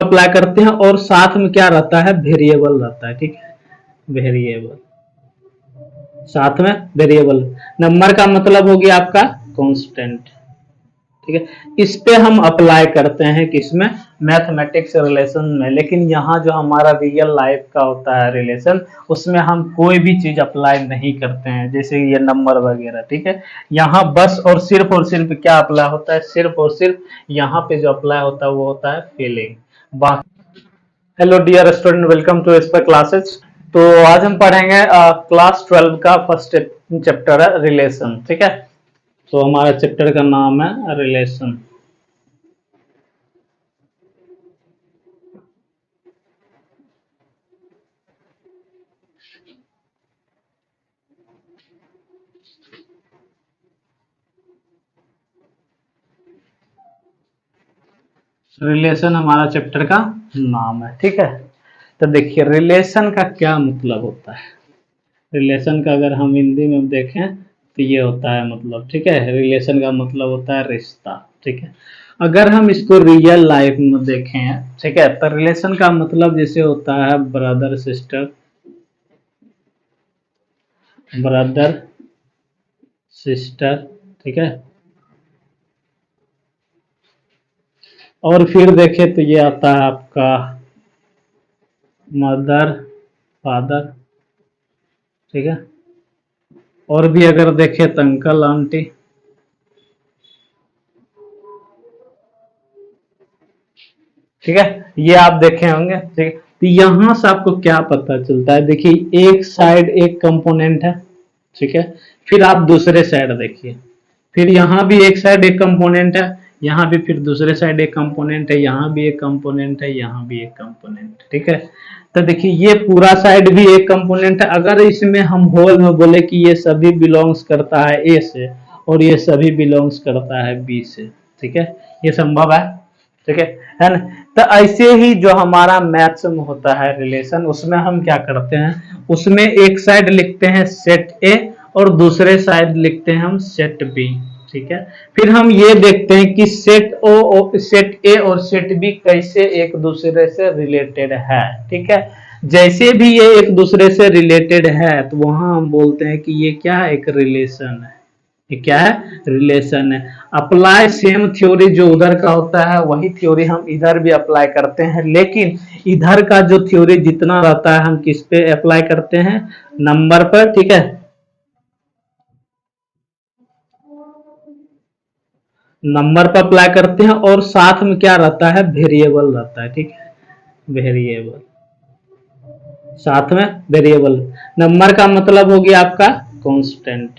Apply करते हैं और साथ में क्या रहता है, वेरिएबल रहता है, ठीक है, वेरिएबल, साथ में वेरिएबल। नंबर का मतलब हो गया आपका कांस्टेंट, ठीक है। इस पे हम अप्लाई करते हैं किसमें, मैथमेटिक्स रिलेशन में। लेकिन यहाँ जो हमारा रियल लाइफ का होता है रिलेशन, उसमें हम कोई भी चीज अप्लाई नहीं करते हैं, जैसे ये नंबर वगैरह, ठीक है। यहाँ बस और सिर्फ क्या अप्लाई होता है, सिर्फ और सिर्फ यहाँ पे जो अप्लाई होता है वो होता है feeling. Hello dear student, welcome to Esper classes. तो आज हम पढ़ेंगे क्लास 12 का फर्स्ट चैप्टर है रिलेशन, ठीक है। तो हमारा चैप्टर का नाम है रिलेशन। रिलेशन हमारा चैप्टर का नाम है, ठीक है। तो देखिए रिलेशन का क्या मतलब होता है। रिलेशन का अगर हम हिंदी में देखें तो ये होता है मतलब, ठीक है, रिलेशन का मतलब होता है रिश्ता, ठीक है। अगर हम इसको रियल लाइफ में देखें, ठीक है, तो रिलेशन का मतलब जैसे होता है ब्रदर सिस्टर, ब्रदर सिस्टर, ठीक है। और फिर देखें तो ये आता है आपका मदर फादर, ठीक है। और भी अगर देखें तो अंकल आंटी, ठीक है, ये आप देखे होंगे, ठीक है। तो यहां से आपको क्या पता चलता है, देखिए एक साइड एक कंपोनेंट है, ठीक है। फिर आप दूसरे साइड देखिए, फिर यहाँ भी एक साइड एक कंपोनेंट है, यहाँ भी फिर दूसरे साइड एक कंपोनेंट है, यहाँ भी एक कंपोनेंट है, यहाँ भी एक कंपोनेंट, ठीक है। तो देखिए ये पूरा साइड भी एक कंपोनेंट है। अगर इसमें हम होल में बोले कि ये सभी बिलोंग्स करता है ए से और ये सभी बिलोंग्स करता है बी से, ठीक है, ये संभव है, ठीक है ना। तो ऐसे ही जो हमारा मैथ्स में होता है रिलेशन, उसमें हम क्या करते हैं, उसमें एक साइड लिखते हैं सेट ए और दूसरे साइड लिखते हैं हम सेट बी, ठीक है। फिर हम ये देखते हैं कि सेट ए और सेट बी कैसे एक दूसरे से रिलेटेड है, ठीक है। जैसे भी ये एक दूसरे से रिलेटेड है तो वहां हम बोलते हैं कि ये क्या है, एक रिलेशन है, ये क्या है, रिलेशन है। अप्लाई सेम थ्योरी जो उधर का होता है वही थ्योरी हम इधर भी अप्लाई करते हैं, लेकिन इधर का जो थ्योरी जितना रहता है हम किस पे अप्लाई करते हैं, नंबर पर, ठीक है, नंबर पर अप्लाई करते हैं और साथ में क्या रहता है, वेरिएबल रहता है, ठीक है, वेरिएबल, साथ में वेरिएबल। नंबर का मतलब हो गया आपका कांस्टेंट,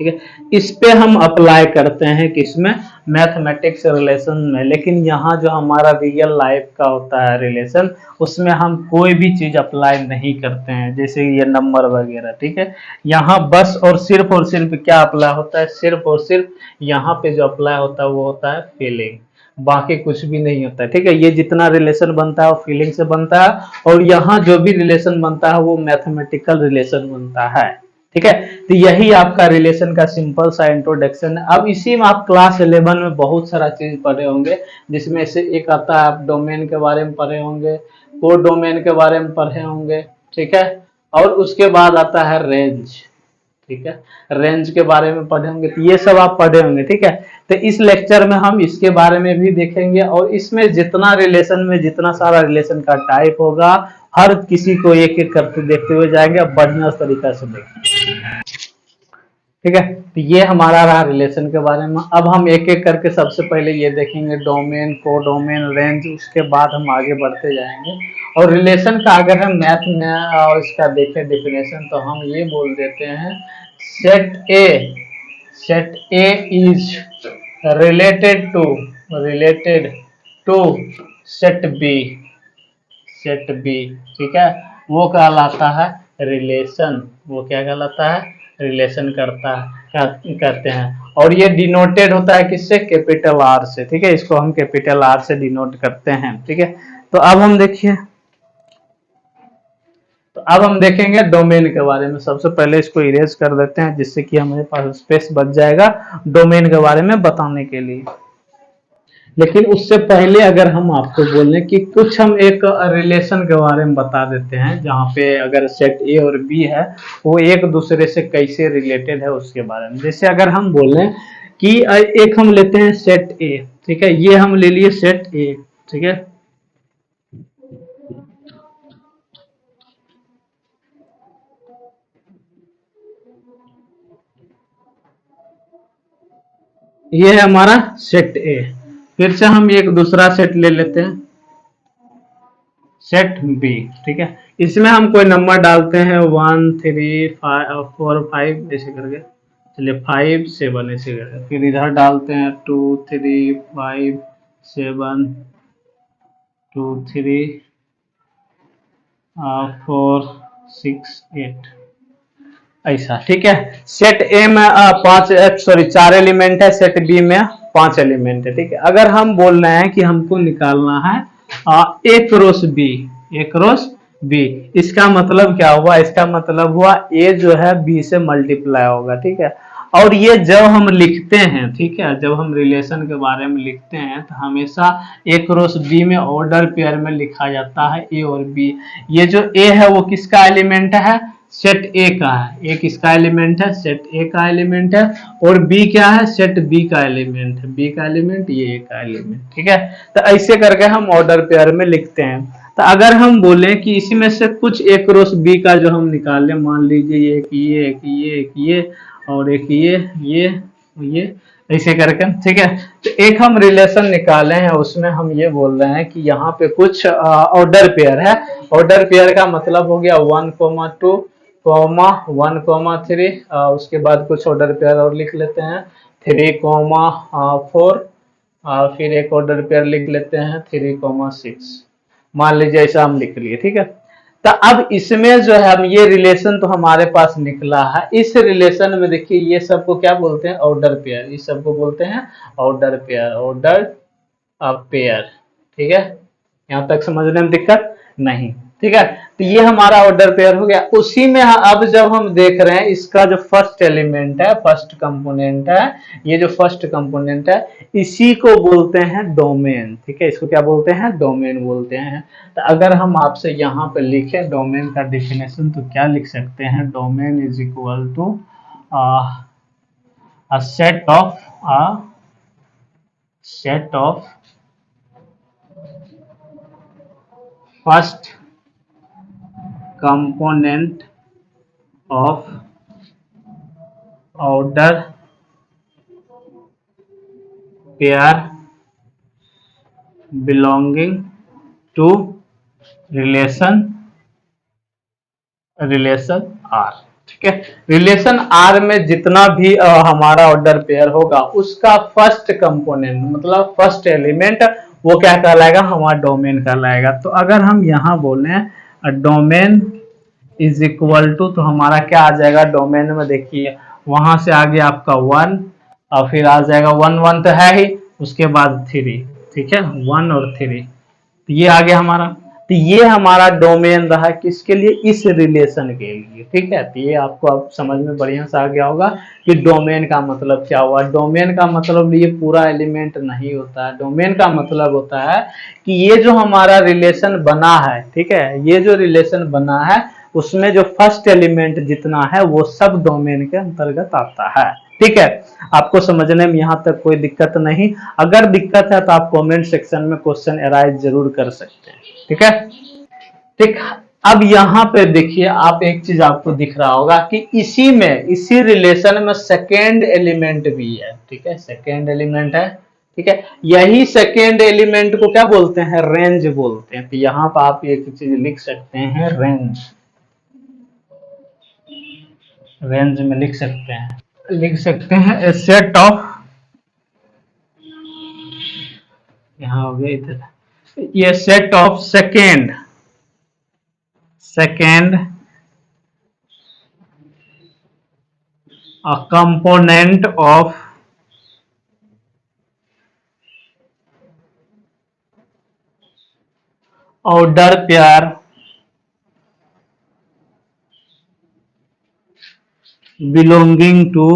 ठीक है। इस पे हम अप्लाई करते हैं किसमें, मैथमेटिक्स रिलेशन में। लेकिन यहाँ जो हमारा रियल लाइफ का होता है रिलेशन, उसमें हम कोई भी चीज अप्लाई नहीं करते हैं, जैसे ये नंबर वगैरह, ठीक है। यहाँ बस और सिर्फ क्या अप्लाई होता है, सिर्फ और सिर्फ यहाँ पे जो अप्लाई होता है वो होता है फीलिंग, बाकी कुछ भी नहीं होता है, ठीक है। ये जितना रिलेशन बनता है वो फीलिंग से बनता है और यहाँ जो भी रिलेशन बनता है वो मैथमेटिकल रिलेशन बनता है, ठीक है। तो यही आपका रिलेशन का सिंपल सा इंट्रोडक्शन है। अब इसी में आप क्लास 11 में बहुत सारा चीज पढ़े होंगे, जिसमें से एक आता है आप डोमेन के बारे में पढ़े होंगे, को डोमेन के बारे में पढ़े होंगे, ठीक है। और उसके बाद आता है रेंज, ठीक है, रेंज के बारे में पढ़े होंगे, तो ये सब आप पढ़े होंगे, ठीक है। तो इस लेक्चर में हम इसके बारे में भी देखेंगे और इसमें जितना रिलेशन में जितना सारा रिलेशन का टाइप होगा हर किसी को एक एक करके देखते हुए जाएंगे, अब बढ़िया तरीका से देखेंगे, ठीक है। तो ये हमारा रहा रिलेशन के बारे में। अब हम एक एक करके सबसे पहले ये देखेंगे डोमेन, को डोमेन, रेंज, उसके बाद हम आगे बढ़ते जाएंगे। और रिलेशन का अगर हम मैथ में और इसका देखें डेफिनेशन तो हम ये बोल देते हैं, set A is related to set B, set B, ठीक है, वो कहलाता है रिलेशन, वो क्या कहलाता है, रिलेशन करता है, कहते हैं। और ये डिनोटेड होता है किससे, कैपिटल आर से, ठीक है, इसको हम कैपिटल आर से डिनोट करते हैं, ठीक है। तो अब हम देखिए, तो अब हम देखेंगे डोमेन के बारे में। सबसे पहले इसको इरेज कर देते हैं जिससे कि हमारे पास स्पेस बच जाएगा डोमेन के बारे में बताने के लिए। लेकिन उससे पहले अगर हम आपको बोलें कि कुछ हम एक रिलेशन के बारे में बता देते हैं, जहाँ पे अगर सेट ए और बी है वो एक दूसरे से कैसे रिलेटेड है उसके बारे में। जैसे अगर हम बोलें कि एक हम लेते हैं सेट ए, ठीक है, ये हम ले लिए सेट ए, ठीक है। ये है हमारा सेट ए। फिर से हम एक दूसरा सेट ले लेते हैं, सेट बी, ठीक है। इसमें हम कोई नंबर डालते हैं 1 3 5 4 5 ऐसे करके, चलिए 5 7 ऐसे करके, फिर इधर डालते हैं 2 3 5 7 2 3 4 6 8 ऐसा, ठीक है। सेट ए में पांच, सॉरी 4 एलिमेंट है, सेट बी में 5 एलिमेंट है, ठीक है। अगर हम बोल रहे हैं कि हमको निकालना है ए क्रॉस बी, ए क्रॉस बी, इसका मतलब क्या हुआ, इसका मतलब हुआ ए जो है बी से मल्टीप्लाई होगा, ठीक है। और ये जब हम लिखते हैं, ठीक है, जब हम रिलेशन के बारे में लिखते हैं तो हमेशा ए क्रॉस बी में ऑर्डर पेयर में लिखा जाता है ए और बी। ये जो ए है वो किसका एलिमेंट है, सेट ए का है। ए किसका एलिमेंट है, सेट ए का एलिमेंट है। और बी क्या है, सेट बी का एलिमेंट है। बी का एलिमेंट ये ए का एलिमेंट, ठीक है। तो ऐसे करके हम ऑर्डर पेयर में लिखते हैं। तो अगर हम बोलें कि इसी में से कुछ ए क्रॉस बी का जो हम निकाल लें, मान लीजिए एक ये, एक ये, एक ये, और एक ये ऐसे करके, ठीक है। तो एक हम रिलेशन निकाले हैं, उसमें हम ये बोल रहे हैं कि यहाँ पे कुछ ऑर्डर पेयर है। ऑर्डर पेयर का मतलब हो गया 1 2 1 3, उसके बाद कुछ ऑर्डर पेयर और लिख लेते हैं 3 4, फिर एक ऑर्डर पेयर लिख लेते हैं 3 6, मान लीजिए ऐसा हम लिख लिए, ठीक है। तो अब इसमें जो है हम ये रिलेशन तो हमारे पास निकला है, इस रिलेशन में देखिए ये सबको क्या बोलते हैं, ऑर्डर पेयर, इस सबको बोलते हैं ऑर्डर पेयर, ऑर्डर पेयर, ठीक है। यहाँ तक समझने में दिक्कत नहीं, ठीक है। तो ये हमारा ऑर्डर पेयर हो गया। उसी में अब जब हम देख रहे हैं इसका जो फर्स्ट एलिमेंट है, फर्स्ट कंपोनेंट है, ये जो फर्स्ट कंपोनेंट है इसी को बोलते हैं डोमेन, ठीक है। इसको क्या बोलते हैं, डोमेन बोलते हैं। तो अगर हम आपसे यहाँ पे लिखें डोमेन का डेफिनेशन तो क्या लिख सकते हैं, domain is equal to a set of a set of first component of order pair belonging to relation relation R, ठीक है। रिलेशन आर में जितना भी हमारा ऑर्डर पेयर होगा उसका फर्स्ट कंपोनेंट मतलब फर्स्ट एलिमेंट वो क्या कहलाएगा, हमारा डोमेन कहलाएगा। तो अगर हम यहाँ बोले डोमेन इज इक्वल टू, तो हमारा क्या आ जाएगा डोमेन में, देखिए वहां से आगे आपका 1 और फिर आ जाएगा 1 1 तो है ही, उसके बाद 3, ठीक है, 1 और 3, तो ये आ गया हमारा। तो ये हमारा डोमेन रहा किसके लिए, इस रिलेशन के लिए, ठीक है। तो ये आपको अब समझ में बढ़िया से आ गया होगा कि डोमेन का मतलब क्या हुआ। डोमेन का मतलब ये पूरा एलिमेंट नहीं होता है, डोमेन का मतलब होता है कि ये जो हमारा रिलेशन बना है, ठीक है, ये जो रिलेशन बना है उसमें जो फर्स्ट एलिमेंट जितना है वो सब डोमेन के अंतर्गत आता है, ठीक है। आपको समझने में यहाँ तक कोई दिक्कत नहीं। अगर दिक्कत है तो आप कमेंट सेक्शन में क्वेश्चन एराइज जरूर कर सकते हैं, ठीक है। ठीक, अब यहाँ पे देखिए आप एक चीज आपको दिख रहा होगा कि इसी में, इसी रिलेशन में सेकेंड एलिमेंट भी है, ठीक है, सेकेंड एलिमेंट है, ठीक है। यही सेकेंड एलिमेंट को क्या बोलते हैं, रेंज बोलते हैं। तो यहाँ पर आप एक चीज लिख सकते हैं, रेंज, रेंज में लिख सकते हैं, लिख सकते हैं ए सेट ऑफ, यहाँ हो गया इधर, ये set of second, second a component of order pair belonging to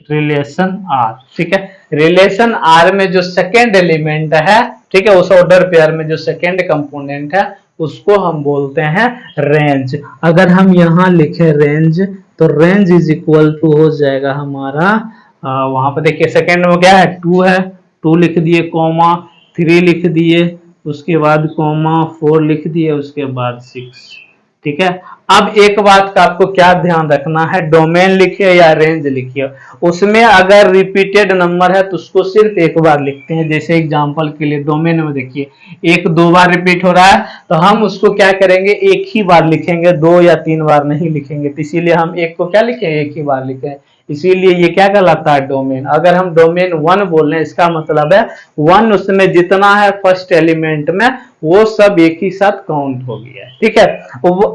relation R, ठीक है। रिलेशन आर में जो सेकेंड एलिमेंट है, ठीक है, उस ऑर्डर पेयर में जो सेकेंड कंपोनेंट है उसको हम बोलते हैं रेंज। अगर हम यहाँ लिखे रेंज, तो रेंज इज इक्वल टू हो जाएगा हमारा, वहां पर देखिए सेकेंड में क्या है, टू है, टू लिख दिए, कॉमा थ्री लिख दिए, उसके बाद कॉमा फोर लिख दिए, उसके बाद सिक्स, ठीक है। अब एक बात का आपको क्या ध्यान रखना है, डोमेन लिखिए या रेंज लिखिए, उसमें अगर रिपीटेड नंबर है तो उसको सिर्फ एक बार लिखते हैं। जैसे एग्जांपल के लिए डोमेन में देखिए एक दो बार रिपीट हो रहा है, तो हम उसको क्या करेंगे, एक ही बार लिखेंगे, दो या तीन बार नहीं लिखेंगे। तो इसीलिए हम एक को क्या लिखें, एक ही बार लिखें, इसीलिए ये क्या कहलाता है, डोमेन। अगर हम डोमेन वन बोल रहे हैं, इसका मतलब है वन, उसमें जितना है फर्स्ट एलिमेंट में वो सब एक ही साथ काउंट हो गया, ठीक है।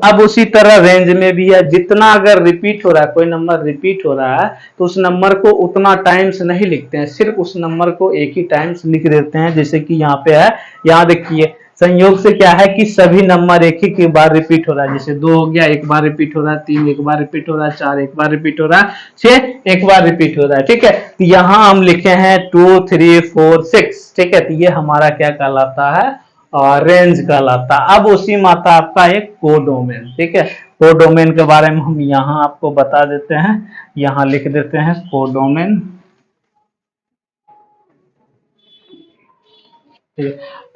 अब उसी तरह रेंज में भी है, जितना अगर रिपीट हो रहा है, कोई नंबर रिपीट हो रहा है तो उस नंबर को उतना टाइम्स नहीं लिखते हैं, सिर्फ उस नंबर को एक ही टाइम्स लिख देते हैं। जैसे कि यहाँ पे है, यहाँ देखिए संयोग से क्या है कि सभी नंबर एक ही बार रिपीट हो रहा है। जैसे दो हो गया, एक बार रिपीट हो रहा है, तीन एक बार रिपीट हो रहा है, चार एक बार रिपीट हो रहा है, छह एक बार रिपीट हो रहा है, ठीक है। तो यहाँ हम लिखे हैं टू थ्री फोर सिक्स, ठीक है। तो ये हमारा क्या कहलाता है, रेंज कहलाता है। अब उसी माता आपका एक कोडोमेन, ठीक है। कोडोमेन के बारे में हम यहाँ आपको बता देते हैं, यहाँ लिख देते हैं कोडोमेन।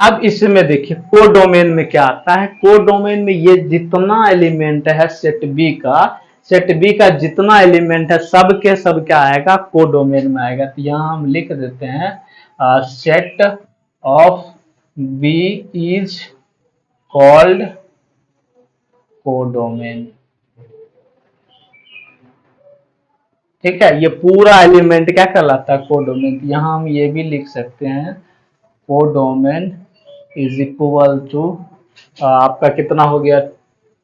अब इसमें देखिए कोडोमेन में क्या आता है, कोडोमेन में ये जितना एलिमेंट है सेट बी का, सेट बी का जितना एलिमेंट है सब के सब क्या आएगा, कोडोमेन में आएगा। तो यहाँ हम लिख देते हैं set of B is called codomain, ठीक है। ये पूरा एलिमेंट क्या कहलाता है, कोडोमेन। यहाँ हम ये भी लिख सकते हैं, कोडोमेन इज इक्वल टू आपका कितना हो गया,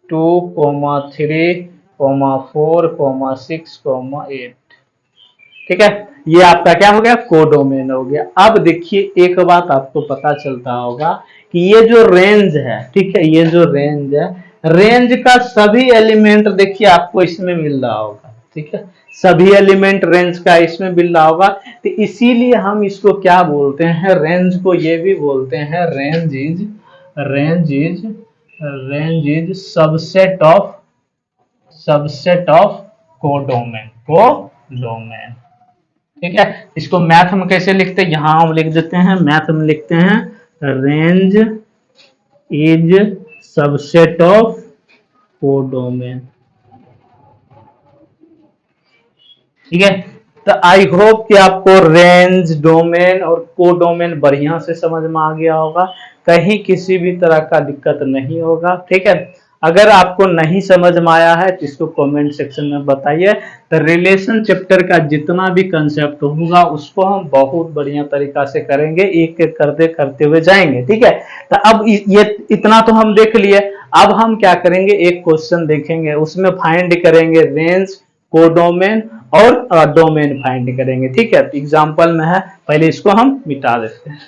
two comma three comma four comma six comma eight, ठीक है। ये आपका क्या हो गया, कोडोमेन हो गया। अब देखिए एक बात आपको पता चलता होगा कि ये जो रेंज है, ठीक है, ये जो रेंज है, रेंज का सभी एलिमेंट देखिए आपको इसमें मिल रहा होगा, ठीक है। सभी एलिमेंट रेंज का इसमें मिल रहा होगा, तो इसीलिए हम इसको क्या बोलते हैं, रेंज को ये भी बोलते हैं range is subset of codomain, ठीक है। इसको मैथ में कैसे लिखते हैं, यहां हम लिख देते हैं, मैथ में लिखते हैं range is subset of codomain, ठीक है। तो आई होप कि आपको रेंज, डोमेन और कोडोमेन बढ़िया से समझ में आ गया होगा, कहीं किसी भी तरह का दिक्कत नहीं होगा, ठीक है। अगर आपको नहीं समझ में आया है तो इसको कमेंट सेक्शन में बताइए। तो रिलेशन चैप्टर का जितना भी कंसेप्ट होगा उसको हम बहुत बढ़िया तरीका से करेंगे, एक एक करते हुए जाएंगे, ठीक है। तो अब ये इतना तो हम देख लिए, अब हम क्या करेंगे, एक क्वेश्चन देखेंगे, उसमें फाइंड करेंगे रेंज, कोडोमेन और डोमेन फाइंड करेंगे, ठीक है। एग्जाम्पल में है, पहले इसको हम मिटा देते हैं।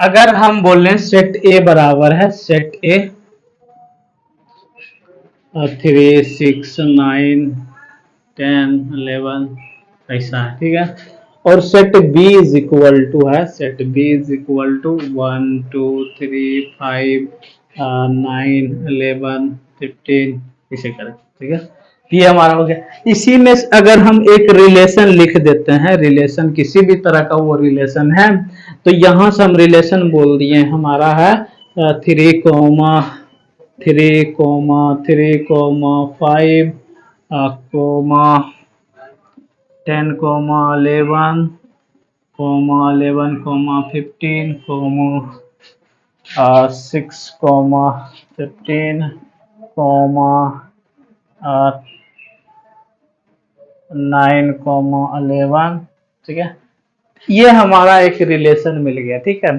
अगर हम बोल रहे हैं सेट ए बराबर है, सेट ए 3 6 9 10 11 ऐसा है, ठीक है। और set B is equal to है, set B is equal to 1 2 3 5 9 11 15 इसे करें, ठीक है। ये हमारा हो गया। इसी में अगर हम एक रिलेशन लिख देते हैं, रिलेशन किसी भी तरह का वो रिलेशन है, तो यहां से हम रिलेशन बोल दिए हमारा है 3 comma 5 comma 10 comma 11 comma 15 comma 6 comma 15 comma 9 comma 11, ठीक है। ये हमारा एक रिलेशन मिल गया, ठीक है।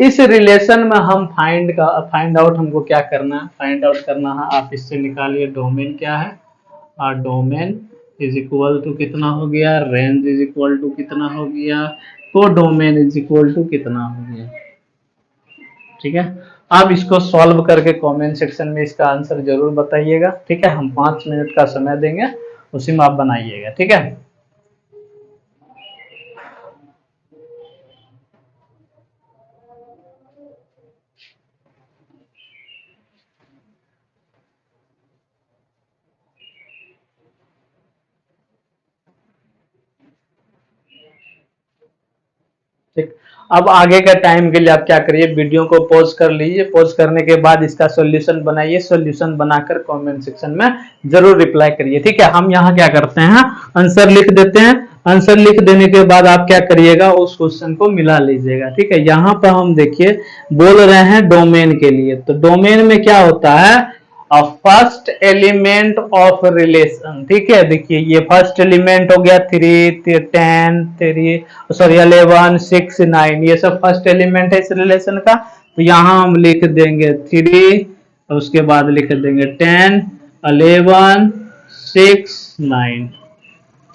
इस रिलेशन में हम फाइंड आउट हमको क्या करना है, फाइंड आउट करना है, आप इससे निकालिए डोमेन क्या है, और डोमेन इज इक्वल टू कितना हो गया, रेंज इज इक्वल टू कितना हो गया, तो डोमेन इज इक्वल टू कितना हो गया, ठीक है। आप इसको सॉल्व करके कमेंट सेक्शन में इसका आंसर जरूर बताइएगा, ठीक है। हम 5 मिनट का समय देंगे, उसी में आप बनाइएगा, ठीक है। ठीक। अब आगे का टाइम के लिए आप क्या करिए, वीडियो को पॉज कर लीजिए, पॉज करने के बाद इसका सॉल्यूशन बनाइए, सॉल्यूशन बनाकर कमेंट सेक्शन में जरूर रिप्लाई करिए। ठीक है, हम यहाँ क्या करते हैं, आंसर लिख देते हैं। आंसर लिख देने के बाद आप क्या करिएगा, उस क्वेश्चन को मिला लीजिएगा। ठीक है, यहाँ पर हम देखिए बोल रहे हैं डोमेन के लिए, तो डोमेन में क्या होता है, फर्स्ट एलिमेंट ऑफ रिलेशन। ठीक है, देखिए ये फर्स्ट एलिमेंट हो गया 3, 10, 3 सॉरी 11, 6, 9, ये सब फर्स्ट एलिमेंट है इस रिलेशन का। तो यहाँ हम लिख देंगे 3, उसके बाद लिख देंगे 10, 11, 6, 9।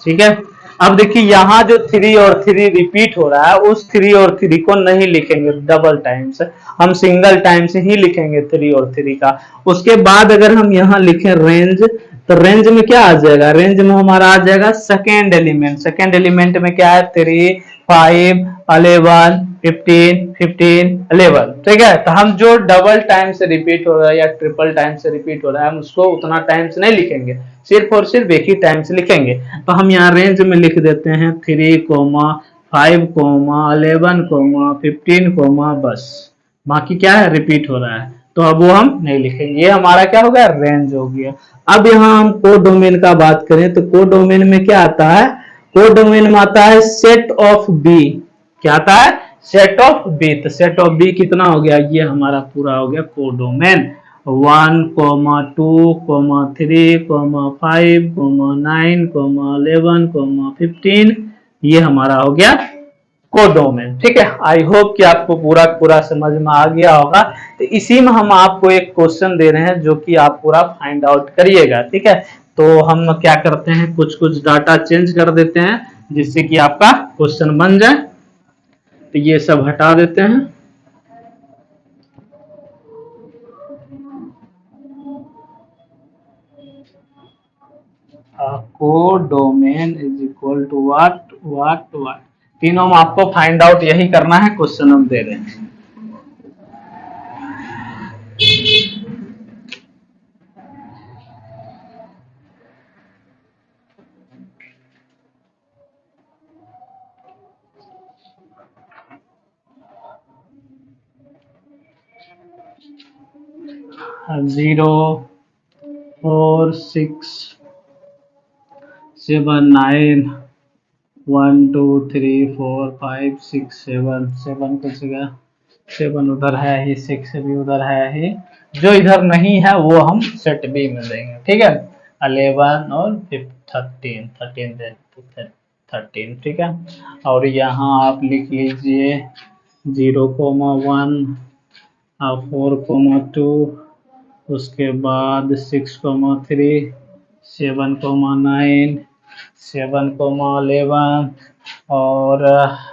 ठीक है, अब देखिए यहाँ जो 3 और 3 रिपीट हो रहा है, उस 3 और 3 को नहीं लिखेंगे डबल टाइम से, हम सिंगल टाइम से ही लिखेंगे 3 और 3 का। उसके बाद अगर हम यहाँ लिखें रेंज, तो रेंज में क्या आ जाएगा, रेंज में हमारा आ जाएगा सेकेंड एलिमेंट। सेकेंड एलिमेंट में क्या है, 3, 5, 11, 15, 15, 11। ठीक है, तो हम जो डबल टाइम से रिपीट हो रहा है या ट्रिपल टाइम से रिपीट हो रहा है, हम उसको उतना टाइम से नहीं लिखेंगे, सिर्फ और सिर्फ एक ही टाइम से लिखेंगे। तो हम यहाँ रेंज में लिख देते हैं 3, 5, 11, 15, बस। बाकी क्या है, रिपीट हो रहा है, तो अब वो हम नहीं लिखेंगे। ये हमारा क्या हो गया, रेंज हो गया। अब यहाँ हम कोडोमेन का बात करें, तो कोडोमेन में क्या आता है, कोडोमेन में आता है सेट ऑफ बी। क्या आता है, सेट ऑफ बी। तो सेट ऑफ बी कितना हो गया, ये हमारा पूरा हो गया कोडोमेन। 1, 2, 3, 5, 9, 11, 15, ये हमारा हो गया कोडोमेन। ठीक है, आई होप कि आपको पूरा पूरा समझ में आ गया होगा। तो इसी में हम आपको एक क्वेश्चन दे रहे हैं जो कि आप पूरा फाइंड आउट करिएगा। ठीक है, तो हम क्या करते हैं, कुछ कुछ डाटा चेंज कर देते हैं जिससे कि आपका क्वेश्चन बन जाए। तो ये सब हटा देते हैं। Codomain is equal to what. तीनों में आपको फाइंड आउट यही करना है, क्वेश्चन हम दे रहे हैं। जीरो, 4, 6, 7, 9, 1, 2, 3, 4, 5, 6, 7, 7 की जगह 7 उधर है ही, 6 भी उधर है ही, जो इधर नहीं है वो हम सेट बी में देंगे। ठीक है, 11 और 13, 13। ठीक है, और यहाँ आप लिख लीजिए 0,1, 4,2, उसके बाद 6,3, 7,9, 7,11 और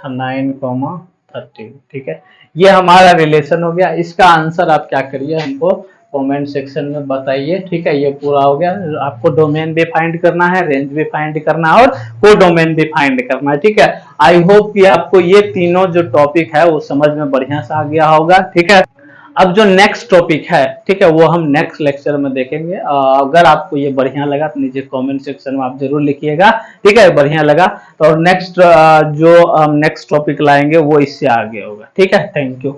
9,13। ठीक है, ये हमारा रिलेशन हो गया। इसका आंसर आप क्या करिए, हमको कमेंट सेक्शन में बताइए। ठीक है, ये पूरा हो गया। आपको डोमेन भी फाइंड करना है, रेंज भी फाइंड करना है और कोडोमेन भी फाइंड करना है। ठीक है, आई होप कि आपको ये तीनों जो टॉपिक है वो समझ में बढ़िया से आ गया होगा। ठीक है, अब जो नेक्स्ट टॉपिक है, ठीक है, वो हम नेक्स्ट लेक्चर में देखेंगे। अगर आपको ये बढ़िया लगा तो नीचे कमेंट सेक्शन में आप जरूर लिखिएगा। ठीक है, बढ़िया लगा तो नेक्स्ट जो नेक्स्ट टॉपिक लाएंगे वो इससे आगे होगा। ठीक है, थैंक यू।